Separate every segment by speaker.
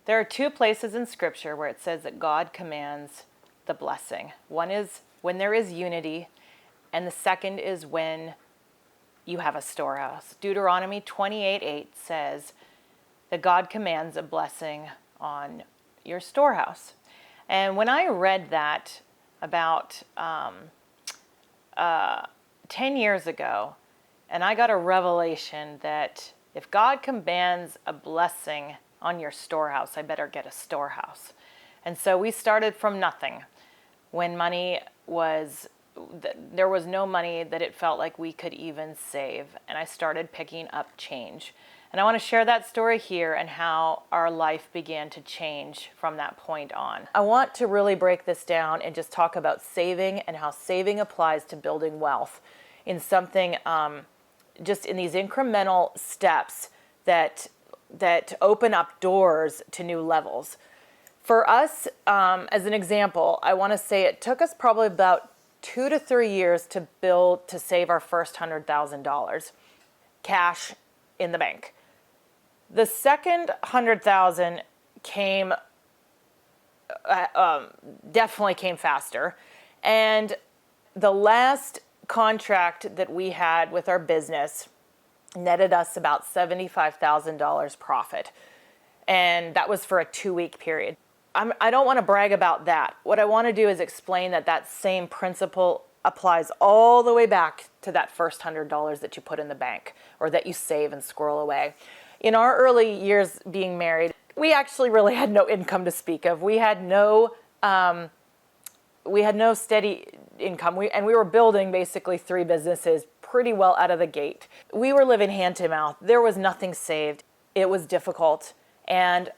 Speaker 1: There are two places in Scripture where it says that God commands the blessing. One is when there is unity, and the second is when you have a storehouse. Deuteronomy 28:8 says that God commands a blessing on your storehouse. And when I read that about 10 years ago, and I got a revelation that if God commands a blessing on your storehouse, I better get a storehouse. And so we started from nothing. When there was no money that it felt like we could even save. And I started picking up change. And I want to share that story here and how our life began to change from that point on. I want to really break this down and just talk about saving and how saving applies to building wealth in something, just in these incremental steps that open up doors to new levels. For us, as an example, I want to say it took us probably about 2 to 3 years to save our first $100,000 cash in the bank. The second 100,000 definitely came faster. And the last contract that we had with our business netted us about $75,000 profit. And that was for a 2-week period. I don't want to brag about that. What I want to do is explain that same principle applies all the way back to that first $100 that you put in the bank or that you save and squirrel away. In our early years being married, we actually really had no income to speak of. We had no steady income. We were building basically 3 businesses pretty well out of the gate. We were living hand to mouth. There was nothing saved. It was difficult. And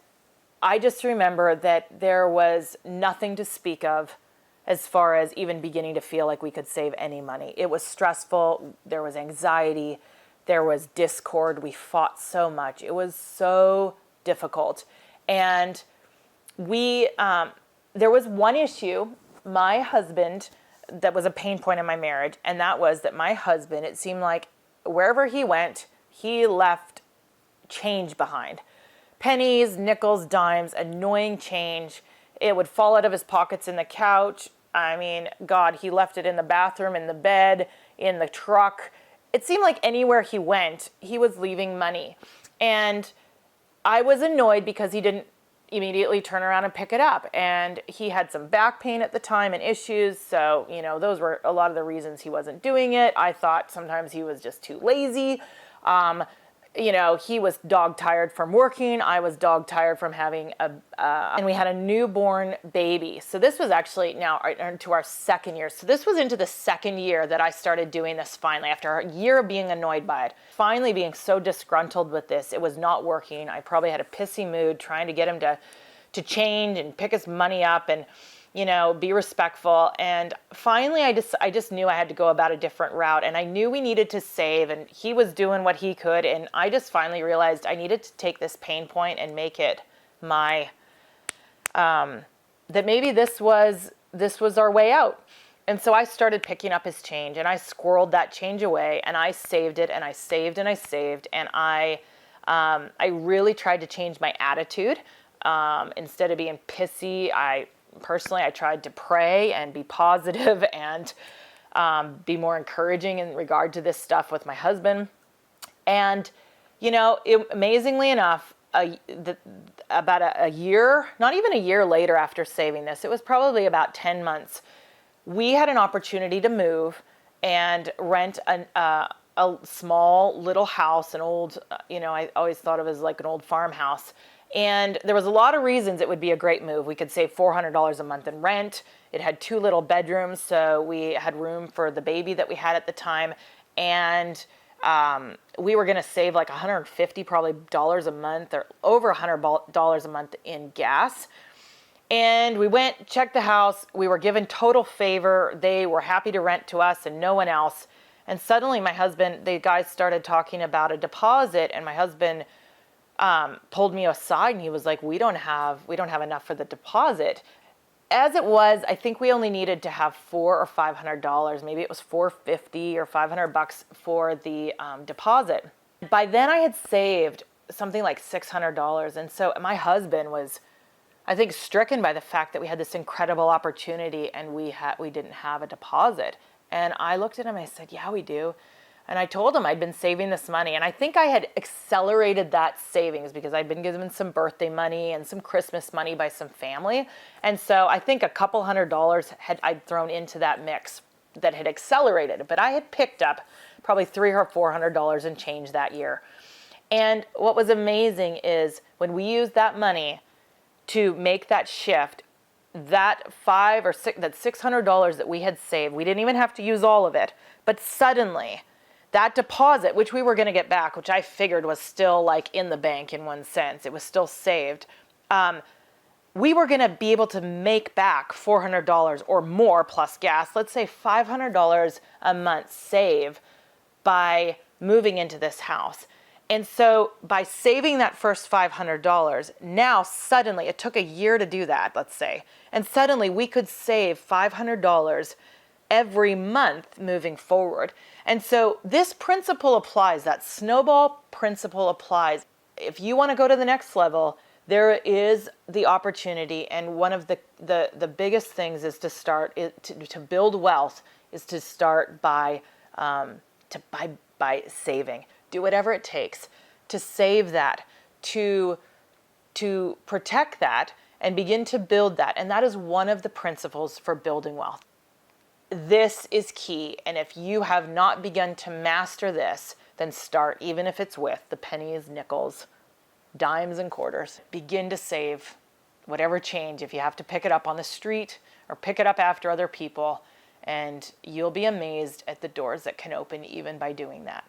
Speaker 1: I just remember that there was nothing to speak of as far as even beginning to feel like we could save any money. It was stressful. There was anxiety. There was discord. We fought so much. It was so difficult. And there was one issue, my husband, that was a pain point in my marriage. And that was that my husband, it seemed like wherever he went, he left change behind. Pennies, nickels, dimes, annoying change. It would fall out of his pockets in the couch. I mean, God, he left it in the bathroom, in the bed, in the truck. It seemed like anywhere he went, he was leaving money. And I was annoyed because he didn't immediately turn around and pick it up. And he had some back pain at the time and issues. So, those were a lot of the reasons he wasn't doing it. I thought sometimes he was just too lazy. He was dog tired from working. I was dog tired from having and we had a newborn baby. So this was actually now into our second year. So this was into the second year that I started doing this finally, after a year of being annoyed by it. Finally being so disgruntled with this, it was not working. I probably had a pissy mood trying to get him to change and pick his money up and, be respectful. And finally, I just knew I had to go about a different route, and I knew we needed to save, and he was doing what he could. And I just finally realized I needed to take this pain point and make it my, that maybe this was our way out. And so I started picking up his change, and I squirreled that change away, and I saved it, and I saved, and I saved. And I really tried to change my attitude. Instead of being pissy, I tried to pray and be positive and be more encouraging in regard to this stuff with my husband. And, amazingly enough, about a year, not even a year later after saving this, it was probably about 10 months, we had an opportunity to move and rent a small little house, an old, I always thought of it as like an old farmhouse. And there was a lot of reasons it would be a great move. We could save $400 a month in rent. It had 2 little bedrooms, so we had room for the baby that we had at the time. And we were going to save like $150 probably dollars a month, or over $100 a month in gas. And we went, checked the house. We were given total favor. They were happy to rent to us and no one else. And suddenly the guys started talking about a deposit, and my husband pulled me aside and he was like, we don't have enough for the deposit. As it was, I think we only needed to have $400 or $500. Maybe it was $450 or $500 for the deposit. By then I had saved something like $600. And so my husband was, I think, stricken by the fact that we had this incredible opportunity and we didn't have a deposit. And I looked at him and I said, yeah, we do. And I told him I'd been saving this money. And I think I had accelerated that savings because I'd been given some birthday money and some Christmas money by some family. And so I think a couple $100 I'd thrown into that mix that had accelerated. But I had picked up probably $300 or $400 and change that year. And what was amazing is when we used that money to make that shift, that $600 that we had saved, we didn't even have to use all of it, but suddenly that deposit, which we were going to get back, which I figured was still like in the bank in one sense, it was still saved. We were going to be able to make back $400 or more plus gas, let's say $500 a month save by moving into this house. And so by saving that first $500, now suddenly, it took a year to do that, let's say, and suddenly we could save $500 every month moving forward. And so this principle applies, that snowball principle applies. If you want to go to the next level, there is the opportunity, and one of the biggest things is to start to build wealth is to start by saving. Do whatever it takes to save that, to protect that, and begin to build that. And that is one of the principles for building wealth. This is key. And if you have not begun to master this, then start, even if it's with the pennies, nickels, dimes, and quarters. Begin to save whatever change. If you have to pick it up on the street or pick it up after other people, and you'll be amazed at the doors that can open even by doing that.